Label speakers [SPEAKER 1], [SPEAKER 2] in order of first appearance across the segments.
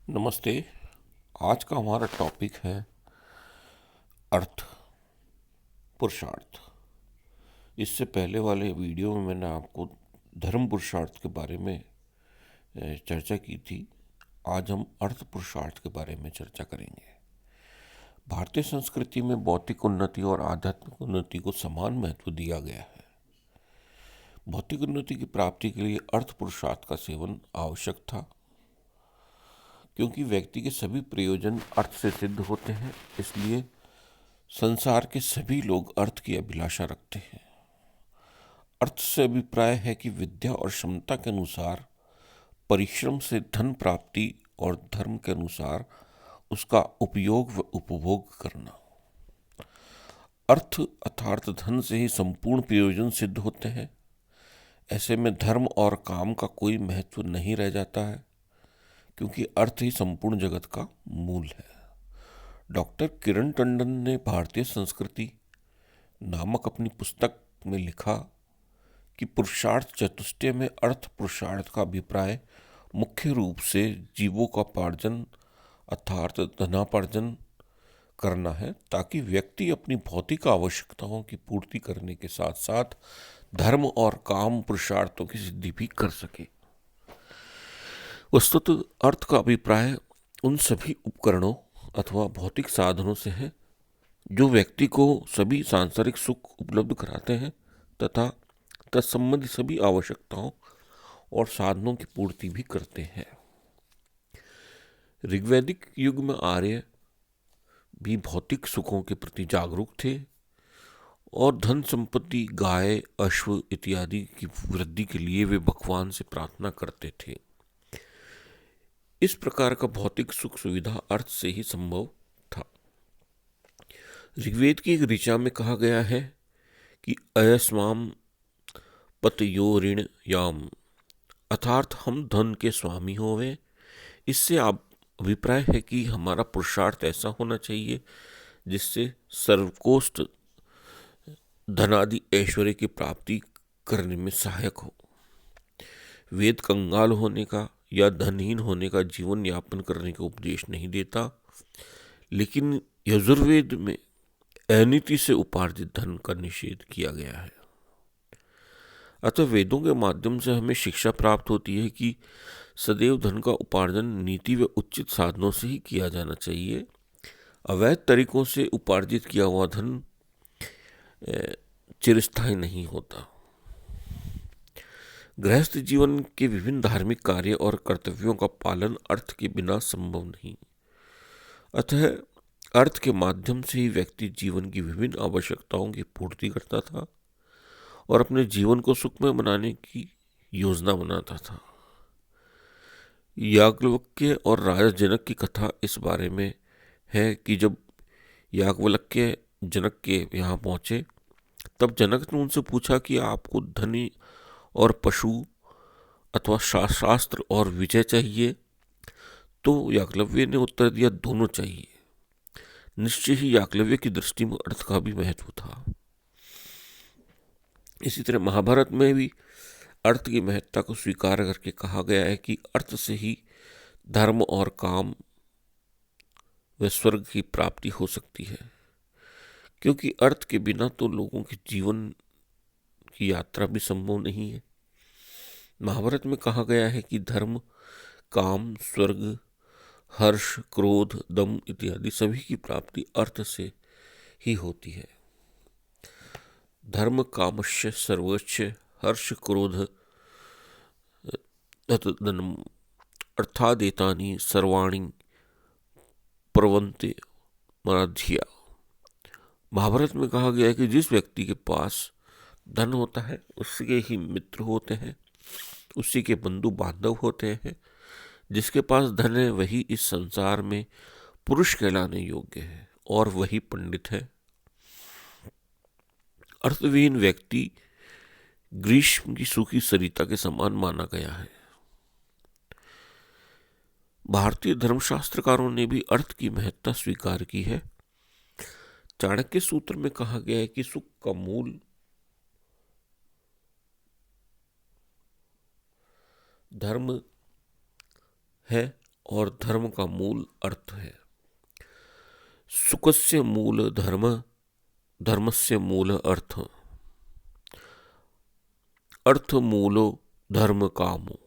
[SPEAKER 1] नमस्ते। आज का हमारा टॉपिक है अर्थ, पुरुषार्थ। इससे पहले वाले वीडियो में मैंने आपको धर्म पुरुषार्थ के बारे में चर्चा की थी। आज हम अर्थ पुरुषार्थ के बारे में चर्चा करेंगे। भारतीय संस्कृति में भौतिक उन्नति और आध्यात्मिक उन्नति को समान महत्व दिया गया है। भौतिक उन्नति की प्राप्ति के लिए अर्थ पुरुषार्थ का सेवन आवश्यक था, क्योंकि व्यक्ति के सभी प्रयोजन अर्थ से सिद्ध होते हैं। इसलिए संसार के सभी लोग अर्थ की अभिलाषा रखते हैं। अर्थ से अभिप्राय है कि विद्या और क्षमता के अनुसार परिश्रम से धन प्राप्ति और धर्म के अनुसार उसका उपयोग व उपभोग करना। अर्थ अर्थात धन से ही संपूर्ण प्रयोजन सिद्ध होते हैं। ऐसे में धर्म और काम का कोई महत्व नहीं रह जाता है, क्योंकि अर्थ ही संपूर्ण जगत का मूल है। डॉक्टर किरण टंडन ने भारतीय संस्कृति नामक अपनी पुस्तक में लिखा कि पुरुषार्थ चतुष्टय में अर्थ पुरुषार्थ का अभिप्राय मुख्य रूप से जीवों का पार्जन अर्थात धनापार्जन करना है, ताकि व्यक्ति अपनी भौतिक आवश्यकताओं की पूर्ति करने के साथ साथ धर्म और काम पुरुषार्थों की सिद्धि भी कर सके। वस्तुतः अर्थ का अभिप्राय उन सभी उपकरणों अथवा भौतिक साधनों से है जो व्यक्ति को सभी सांसारिक सुख उपलब्ध कराते हैं तथा तत्संबंधी सभी आवश्यकताओं और साधनों की पूर्ति भी करते हैं। ऋग्वैदिक युग में आर्य भी भौतिक सुखों के प्रति जागरूक थे और धन संपत्ति, गाय, अश्व इत्यादि की वृद्धि के लिए वे भगवान से प्रार्थना करते थे। इस प्रकार का भौतिक सुख सुविधा अर्थ से ही संभव था। ऋग्वेद की एक ऋचा में कहा गया है कि अयस्माम पतयो ऋण याम, अर्थात हम धन के स्वामी होवे। इससे आप अभिप्राय है कि हमारा पुरुषार्थ ऐसा होना चाहिए जिससे सर्वकोष्ठ धनादि ऐश्वर्य की प्राप्ति करने में सहायक हो। वेद कंगाल होने का या धनहीन होने का जीवन यापन करने का उपदेश नहीं देता, लेकिन यजुर्वेद में अनिति से उपार्जित धन का निषेध किया गया है। अतः वेदों के माध्यम से हमें शिक्षा प्राप्त होती है कि सदैव धन का उपार्जन नीति व उचित साधनों से ही किया जाना चाहिए। अवैध तरीकों से उपार्जित किया हुआ धन चिरस्थायी नहीं होता। गृहस्थ जीवन के विभिन्न धार्मिक कार्य और कर्तव्यों का पालन अर्थ के बिना संभव नहीं। अतः अर्थ के माध्यम से ही व्यक्ति जीवन की विभिन्न आवश्यकताओं की पूर्ति करता था और अपने जीवन को सुखमय बनाने की योजना बनाता था। याज्ञवल्क्य और राजा जनक की कथा इस बारे में है कि जब याज्ञवल्क्य जनक के यहाँ पहुँचे, तब जनक ने उनसे पूछा कि आपको धनी और पशु अथवा शास्त्र और विजय चाहिए? तो याज्ञवल्क्य ने उत्तर दिया, दोनों चाहिए। निश्चय ही याज्ञवल्क्य की दृष्टि में अर्थ का भी महत्व था। इसी तरह महाभारत में भी अर्थ की महत्ता को स्वीकार करके कहा गया है कि अर्थ से ही धर्म और काम व स्वर्ग की प्राप्ति हो सकती है, क्योंकि अर्थ के बिना तो लोगों के जीवन की यात्रा भी संभव नहीं है। महाभारत में कहा गया है कि धर्म, काम, स्वर्ग, हर्ष, क्रोध, दम इत्यादि सभी की प्राप्ति अर्थ से ही होती है। धर्म कामस्य सर्वोच्च हर्ष क्रोध धनम अर्थादेतानि सर्वाणि प्रवन्ते मराधिया। महाभारत में कहा गया है कि जिस व्यक्ति के पास धन होता है उसके ही मित्र होते हैं, उसी के बंधु बांधव होते हैं। जिसके पास धन है वही इस संसार में पुरुष कहलाने योग्य है और वही पंडित है। अर्थविहीन व्यक्ति ग्रीष्म की सूखी सरिता के समान माना गया है। भारतीय धर्मशास्त्रकारों ने भी अर्थ की महत्ता स्वीकार की है। चाणक्य सूत्र में कहा गया है कि सुख का मूल धर्म है और धर्म का मूल अर्थ है। सुखस्य मूल धर्म, धर्मस्य मूल अर्थ, अर्थ मूलो धर्म कामो,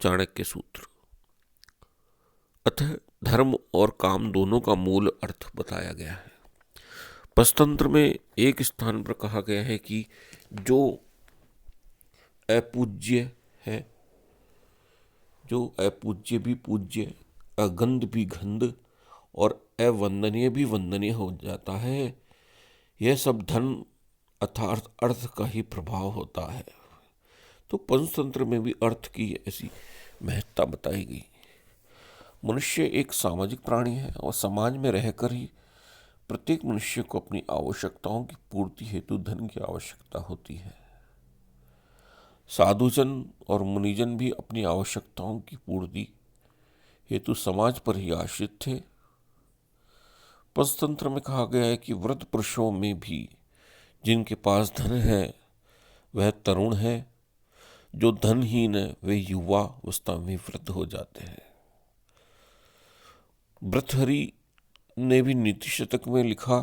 [SPEAKER 1] चाणक्य सूत्र। अतः धर्म और काम दोनों का मूल अर्थ बताया गया है। पंचतंत्र में एक स्थान पर कहा गया है कि जो अपूज्य है, जो अपूज्य भी पूज्य, अगंध भी गंध और अवंदनीय भी वंदनीय हो जाता है, यह सब धन अर्थात अर्थ का ही प्रभाव होता है। तो पंचतंत्र में भी अर्थ की ऐसी महत्ता बताई गई। मनुष्य एक सामाजिक प्राणी है और समाज में रहकर ही प्रत्येक मनुष्य को अपनी आवश्यकताओं की पूर्ति हेतु धन की आवश्यकता होती है। साधुजन और मुनिजन भी अपनी आवश्यकताओं की पूर्ति हेतु समाज पर ही आश्रित थे। पंचतंत्र में कहा गया है कि वृद्ध पुरुषों में भी जिनके पास धन है वह तरुण है, जो धनहीन है वे युवा अवस्था में वृद्ध हो जाते हैं। भर्तृहरि ने भी नीति शतक में लिखा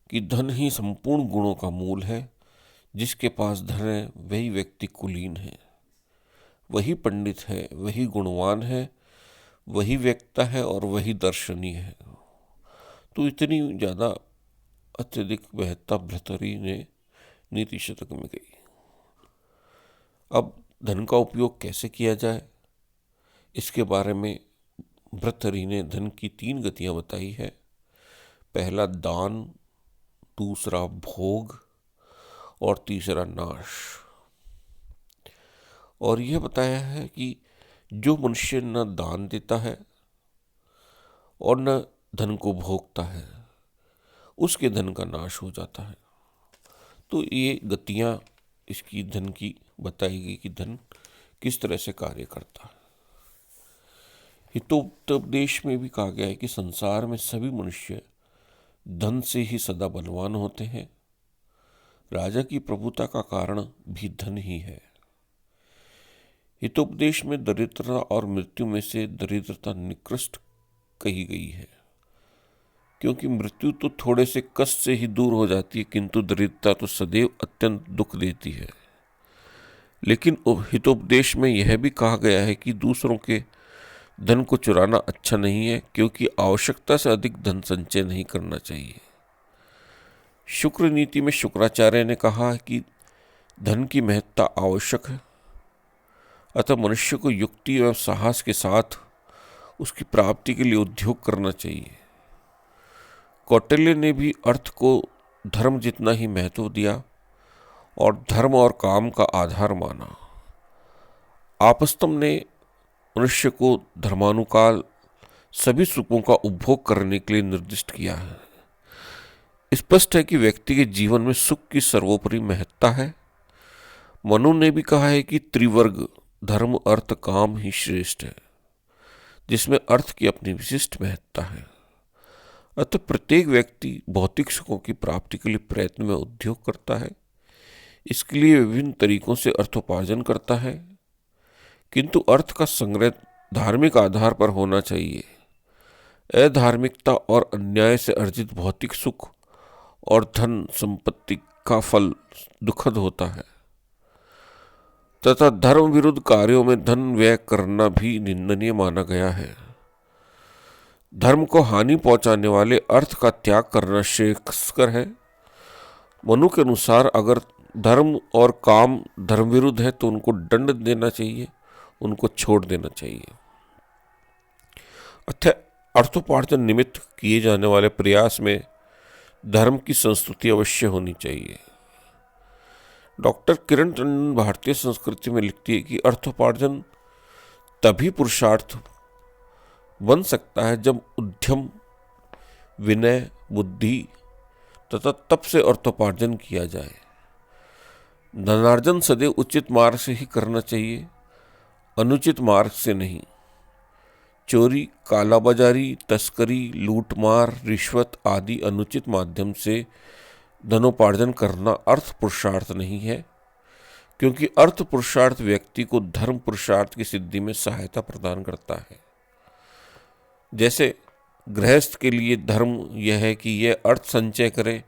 [SPEAKER 1] कि धन ही संपूर्ण गुणों का मूल है, जिसके पास धन है वही व्यक्ति कुलीन है, वही पंडित है, वही गुणवान है, वही व्यक्ता है और वही दर्शनीय है। तो इतनी ज़्यादा अत्यधिक महत्ता भर्तृहरि ने नीति शतक में गई। अब धन का उपयोग कैसे किया जाए, इसके बारे में भर्तृहरि ने धन की 3 गतियां बताई है। पहला दान, दूसरा भोग और तीसरा नाश। और यह बताया है कि जो मनुष्य न दान देता है और न धन को भोगता है, उसके धन का नाश हो जाता है। तो ये गतियां इसकी धन की बताई गई कि धन किस तरह से कार्य करता है। हितोपदेश में भी कहा गया है कि संसार में सभी मनुष्य धन से ही सदा बलवान होते हैं। राजा की प्रभुता का कारण भी धन ही है। हितोपदेश में दरिद्रता और मृत्यु में से दरिद्रता निकृष्ट कही गई है, क्योंकि मृत्यु तो थोड़े से कष्ट से ही दूर हो जाती है, किंतु दरिद्रता तो सदैव अत्यंत दुख देती है। लेकिन हितोपदेश में यह भी कहा गया है कि दूसरों के धन को चुराना अच्छा नहीं है, क्योंकि आवश्यकता से अधिक धन संचय नहीं करना चाहिए। शुक्र नीति में शुक्राचार्य ने कहा कि धन की महत्ता आवश्यक है, अतः मनुष्य को युक्ति एवं साहस के साथ उसकी प्राप्ति के लिए उद्योग करना चाहिए। कौटिल्य ने भी अर्थ को धर्म जितना ही महत्व दिया और धर्म और काम का आधार माना। आपस्तम्ब ने मनुष्य को धर्मानुकाल सभी सुखों का उपभोग करने के लिए निर्दिष्ट किया है। स्पष्ट है कि व्यक्ति के जीवन में सुख की सर्वोपरि महत्ता है। मनु ने भी कहा है कि त्रिवर्ग धर्म अर्थ काम ही श्रेष्ठ है, जिसमें अर्थ की अपनी विशिष्ट महत्ता है। अतः प्रत्येक व्यक्ति भौतिक सुखों की प्राप्ति के लिए प्रयत्न में उद्योग करता है। इसके लिए विभिन्न तरीकों से अर्थोपार्जन करता है, किंतु अर्थ का संग्रह धार्मिक आधार पर होना चाहिए। अधार्मिकता और अन्याय से अर्जित भौतिक सुख और धन संपत्ति का फल दुखद होता है, तथा धर्म विरुद्ध कार्यों में धन व्यय करना भी निंदनीय माना गया है। धर्म को हानि पहुंचाने वाले अर्थ का त्याग करना श्रेयस्कर है। मनु के अनुसार अगर धर्म और काम धर्म विरुद्ध है तो उनको दंड देना चाहिए, उनको छोड़ देना चाहिए। अतः अर्थोपार्जन निमित्त किए जाने वाले प्रयास में धर्म की संस्तुति अवश्य होनी चाहिए। डॉक्टर किरण टंडन भारतीय संस्कृति में लिखती है कि अर्थोपार्जन तभी पुरुषार्थ बन सकता है जब उद्यम, विनय, बुद्धि तथा तप से अर्थोपार्जन किया जाए। धनार्जन सदैव उचित मार्ग से ही करना चाहिए, अनुचित मार्ग से नहीं। चोरी, कालाबाजारी, तस्करी, लूटमार, रिश्वत आदि अनुचित माध्यम से धनोपार्जन करना अर्थ पुरुषार्थ नहीं है, क्योंकि अर्थ पुरुषार्थ व्यक्ति को धर्म पुरुषार्थ की सिद्धि में सहायता प्रदान करता है। जैसे गृहस्थ के लिए धर्म यह है कि यह अर्थ संचय करे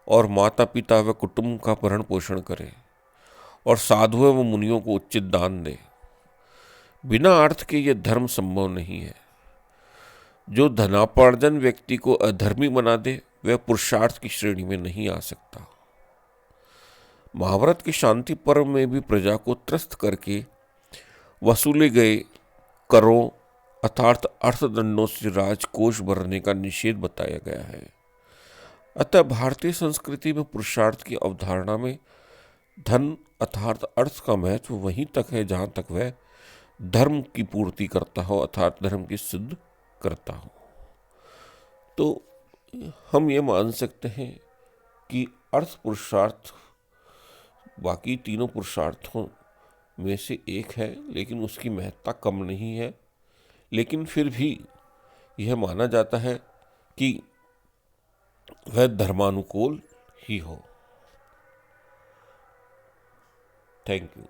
[SPEAKER 1] और माता पिता व कुटुंब का भरण पोषण करे और साधुओं व मुनियों को उचित दान दे। बिना अर्थ के यह धर्म संभव नहीं है। जो धनापार्जन व्यक्ति को अधर्मी बना दे वह पुरुषार्थ की श्रेणी में नहीं आ सकता। महाभारत के शांति पर्व में भी प्रजा को त्रस्त करके वसूले गए करों अर्थात अर्थदंडों से राजकोष भरने का निषेध बताया गया है। अतः भारतीय संस्कृति में पुरुषार्थ की अवधारणा में धन अर्थात अर्थ का महत्व वहीं तक है जहां तक वह धर्म की पूर्ति करता हो अर्थात धर्म की सिद्ध करता हो। तो हम ये मान सकते हैं कि अर्थ पुरुषार्थ बाकी तीनों पुरुषार्थों में से एक है, लेकिन उसकी महत्ता कम नहीं है। लेकिन फिर भी यह माना जाता है कि वह धर्मानुकूल ही हो। Thank you.